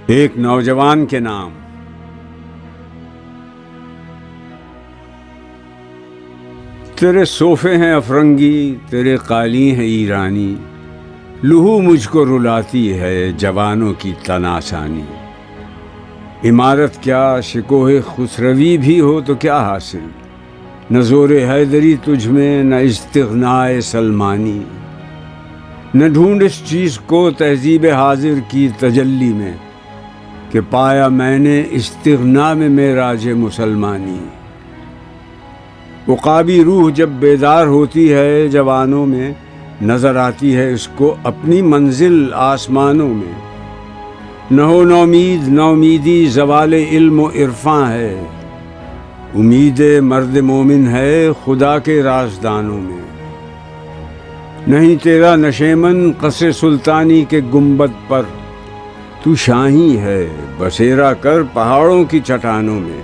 एक नौजवान के नाम। तेरे सोफे हैं अफरंगी, तेरे कालीन हैं ईरानी, लूहू मुझको रुलाती है जवानों की तनासानी। इमारत क्या शिकोहे खुसरवी भी हो तो क्या हासिल, न ज़ोरे हैदरी तुझ में न इस्तिग़नाए सलमानी। न ढूंढ इस चीज़ को तहज़ीब हाजिर की तजल्ली में, कि पाया मैंने इस्तिग़ना में मेराज मुसलमानी। उक़ाबी रूह जब बेदार होती है जवानों में, नज़र आती है इसको अपनी मंजिल आसमानों में। न हो नौमीद नौमीदी ज़वाले इल्म व इरफ़ां है, उम्मीद मर्द मोमिन है खुदा के राज़दानों में। नहीं तेरा नशेमन क़स्र सुल्तानी के गुंबद पर, तू शाही है बसेरा कर पहाड़ों की चट्टानों में।